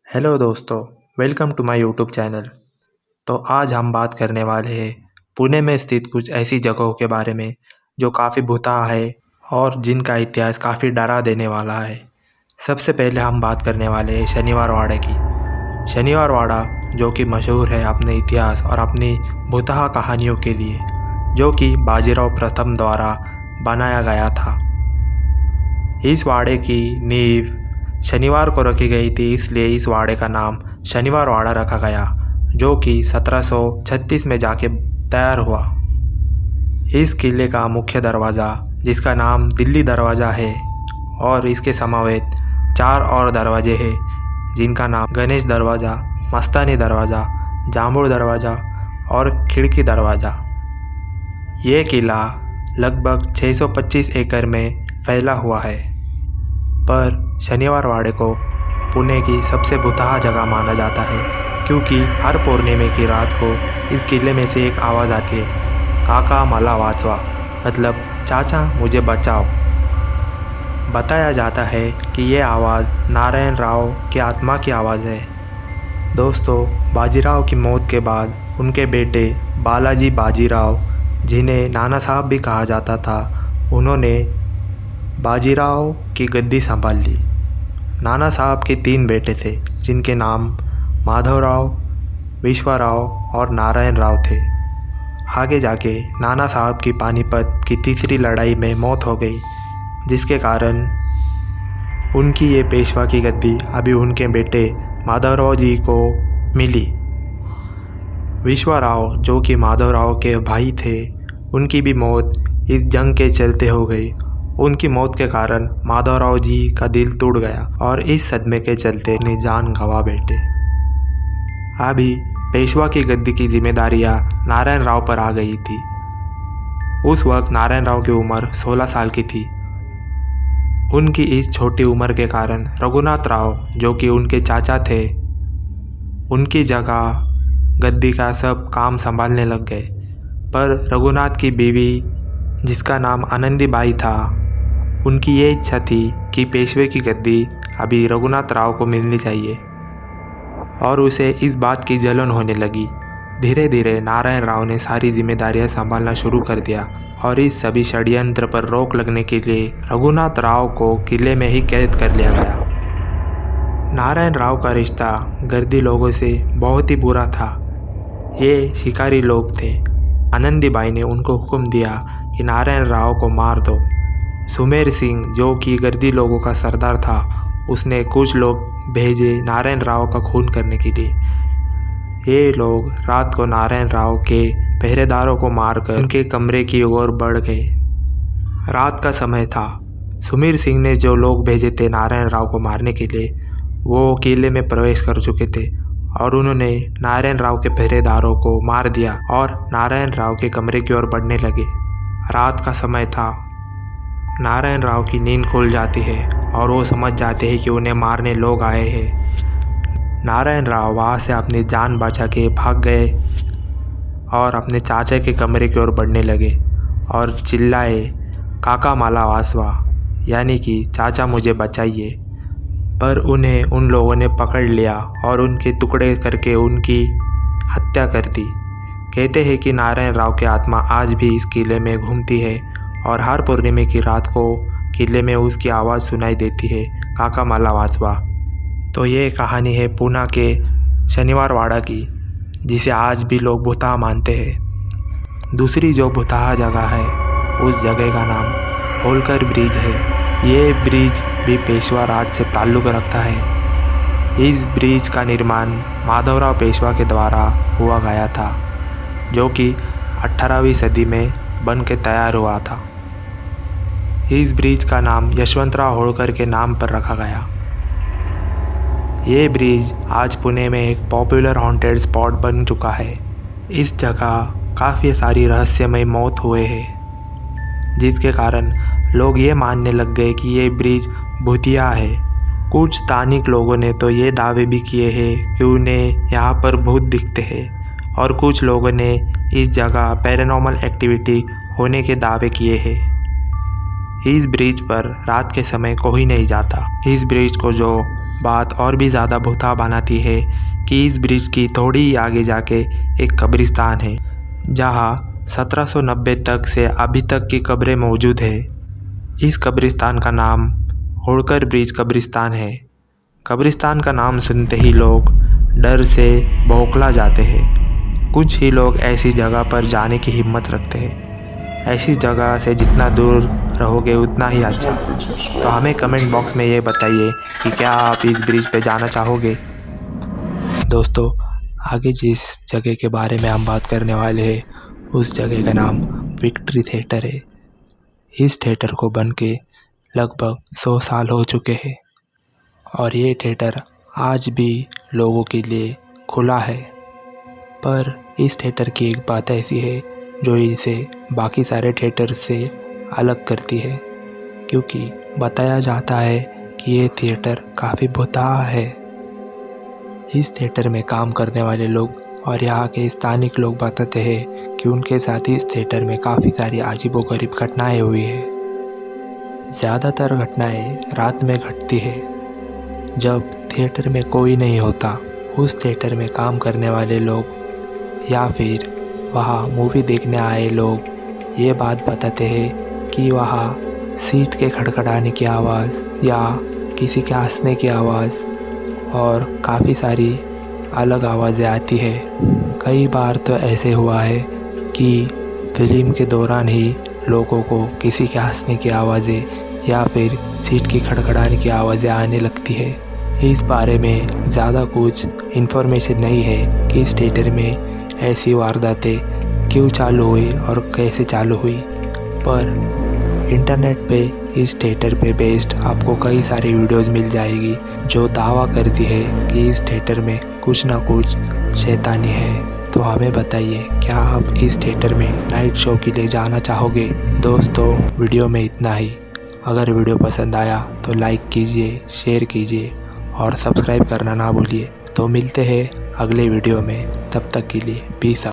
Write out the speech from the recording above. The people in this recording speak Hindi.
हेलो दोस्तों, welcome to my YouTube channel. तो आज हम बात करने वाले हैं पुणे में स्थित कुछ ऐसी जगहों के बारे में जो काफ़ी भुतहा है और जिनका इतिहास काफ़ी डरा देने वाला है। सबसे पहले हम बात करने वाले हैं शनिवार वाड़ा की। शनिवार वाड़ा जो कि मशहूर है अपने इतिहास और अपनी भुतहा कहानियों के लिए, जो कि बाजीराव प्रथम द्वारा बनाया गया था। इस वाड़े की नींव शनिवार को रखी गई थी, इसलिए इस वाड़े का नाम शनिवार वाड़ा रखा गया, जो कि 1736 में जाके तैयार हुआ। इस किले का मुख्य दरवाज़ा, जिसका नाम दिल्ली दरवाज़ा है, और इसके समवेत 4 और दरवाजे हैं, जिनका नाम गणेश दरवाज़ा, मस्तानी दरवाज़ा, जामुन दरवाज़ा और खिड़की दरवाज़ा। ये किला लगभग 625 एकड़ में फैला हुआ है, पर शनिवार वाड़े को पुणे की सबसे भुतहा जगह माना जाता है, क्योंकि हर पूर्णिमा की रात को इस किले में से एक आवाज़ आती है, काका मला वाचवा, मतलब चाचा मुझे बचाओ। बताया जाता है कि ये आवाज़ नारायण राव की आत्मा की आवाज़ है। दोस्तों, बाजीराव की मौत के बाद उनके बेटे बालाजी बाजीराव, जिन्हें नाना साहब भी कहा जाता था, उन्होंने बाजीराव की गद्दी संभाल ली। नाना साहब के 3 बेटे थे, जिनके नाम माधवराव, विश्वराव और नारायण राव थे। आगे जाके नाना साहब की पानीपत की तीसरी लड़ाई में मौत हो गई, जिसके कारण उनकी ये पेशवा की गद्दी अभी उनके बेटे माधवराव जी को मिली। विश्वराव, जो कि माधवराव के भाई थे, उनकी भी मौत इस जंग के चलते हो गई। उनकी मौत के कारण माधवराव जी का दिल टूट गया और इस सदमे के चलते अपनी जान गंवा बैठे। अभी पेशवा की गद्दी की जिम्मेदारियां नारायण राव पर आ गई थी। उस वक्त नारायण राव की उम्र 16 साल की थी। उनकी इस छोटी उम्र के कारण रघुनाथ राव, जो कि उनके चाचा थे, उनकी जगह गद्दी का सब काम संभालने लग गए। पर रघुनाथ की बीवी, जिसका नाम आनंदीबाई था, उनकी ये इच्छा थी कि पेशवे की गद्दी अभी रघुनाथ राव को मिलनी चाहिए, और उसे इस बात की जलन होने लगी। धीरे धीरे नारायण राव ने सारी जिम्मेदारियां संभालना शुरू कर दिया, और इस सभी षड्यंत्र पर रोक लगने के लिए रघुनाथ राव को किले में ही कैद कर लिया गया। नारायण राव का रिश्ता गर्दी लोगों से बहुत ही बुरा था। ये शिकारी लोग थे। आनंदीबाई ने उनको हुक्म दिया कि नारायण राव को मार दो। सुमेर सिंह, जो कि गर्दी लोगों का सरदार था, उसने कुछ लोग भेजे नारायण राव का खून करने के लिए। ये लोग रात को नारायण राव के पहरेदारों को मारकर उनके कमरे की ओर बढ़ गए। रात का समय था। सुमेर सिंह ने जो लोग भेजे थे नारायण राव को मारने के लिए, वो किले में प्रवेश कर चुके थे, और उन्होंने नारायण राव के पहरेदारों को मार दिया और नारायण राव के कमरे की ओर बढ़ने लगे। रात का समय था। नारायण राव की नींद खुल जाती है और वो समझ जाते हैं कि उन्हें मारने लोग आए हैं। नारायण राव वहाँ से अपनी जान बचा के भाग गए और अपने चाचा के कमरे की ओर बढ़ने लगे और चिल्लाए, काका माला वासवा, यानी कि चाचा मुझे बचाइए। पर उन्हें उन लोगों ने पकड़ लिया और उनके टुकड़े करके उनकी हत्या कर दी। कहते हैं कि नारायण राव की आत्मा आज भी इस किले में घूमती है, और हर पूर्णिमा की रात को किले में उसकी आवाज़ सुनाई देती है, काका माला वाचवा। तो ये कहानी है पुणे के शनिवार वाड़ा की, जिसे आज भी लोग भुतहा मानते हैं। दूसरी जो भुतहा जगह है, उस जगह का नाम होलकर ब्रिज है। ये ब्रिज भी पेशवा राज से ताल्लुक़ रखता है। इस ब्रिज का निर्माण माधवराव पेशवा के द्वारा हुआ गया था, जो कि 18वीं सदी में बन के तैयार हुआ था। इस ब्रिज का नाम यशवंतराव होळकर के नाम पर रखा गया। ये ब्रिज आज पुणे में एक पॉपुलर हॉन्टेड स्पॉट बन चुका है। इस जगह काफ़ी सारी रहस्यमय मौत हुए हैं, जिसके कारण लोग ये मानने लग गए कि ये ब्रिज भूतिया है। कुछ स्थानिक लोगों ने तो ये दावे भी किए हैं कि उन्हें यहाँ पर भूत दिखते हैं, और कुछ लोगों ने इस जगह पैरानॉर्मल एक्टिविटी होने के दावे किए हैं। इस ब्रिज पर रात के समय कोई नहीं जाता। इस ब्रिज को जो बात और भी ज़्यादा भुता बनाती है कि इस ब्रिज की थोड़ी ही आगे जाके एक कब्रिस्तान है जहाँ 1790 तक से अभी तक की कब्रें मौजूद है। इस कब्रिस्तान का नाम होड़कर ब्रिज कब्रिस्तान है। कब्रिस्तान का नाम सुनते ही लोग डर से बौखला जाते हैं। कुछ ही लोग ऐसी जगह पर जाने की हिम्मत रखते हैं। ऐसी जगह से जितना दूर रहोगे उतना ही अच्छा। तो हमें कमेंट बॉक्स में ये बताइए कि क्या आप इस ब्रिज पे जाना चाहोगे। दोस्तों, आगे जिस जगह के बारे में हम बात करने वाले हैं उस जगह का नाम विक्ट्री थिएटर है। इस थिएटर को बन के लगभग 100 साल हो चुके हैं और ये थिएटर आज भी लोगों के लिए खुला है। पर इस थिएटर की एक बात ऐसी है जो इसे बाकी सारे थिएटर से अलग करती है, क्योंकि बताया जाता है कि ये थिएटर काफ़ी भुतहा है। इस थिएटर में काम करने वाले लोग और यहाँ के स्थानिक लोग बताते हैं कि उनके साथ इस थिएटर में काफ़ी सारी अजीबोगरीब घटनाएं हुई है। ज़्यादातर घटनाएं रात में घटती है जब थिएटर में कोई नहीं होता। उस थिएटर में काम करने वाले लोग या फिर वहाँ मूवी देखने आए लोग ये बात बताते हैं कि वहाँ सीट के खड़खड़ाने की आवाज़ या किसी के हंसने की आवाज़ और काफ़ी सारी अलग आवाज़ें आती है। कई बार तो ऐसे हुआ है कि फिल्म के दौरान ही लोगों को किसी के हंसने की आवाज़ें या फिर सीट की खड़खड़ाने की आवाज़ें आने लगती है। इस बारे में ज़्यादा कुछ इन्फॉर्मेशन नहीं है कि इस थिएटर में ऐसी वारदातें क्यों चालू हुई और कैसे चालू हुई, पर इंटरनेट पे इस थिएटर पे बेस्ड आपको कई सारी वीडियोस मिल जाएगी जो दावा करती है कि इस थिएटर में कुछ ना कुछ शैतानी है। तो हमें बताइए, क्या आप इस थिएटर में नाइट शो के लिए जाना चाहोगे। दोस्तों, वीडियो में इतना ही। अगर वीडियो पसंद आया तो लाइक कीजिए, शेयर कीजिए और सब्सक्राइब करना ना भूलिए। तो मिलते हैं अगले वीडियो में, तब तक के लिए पीस आउट।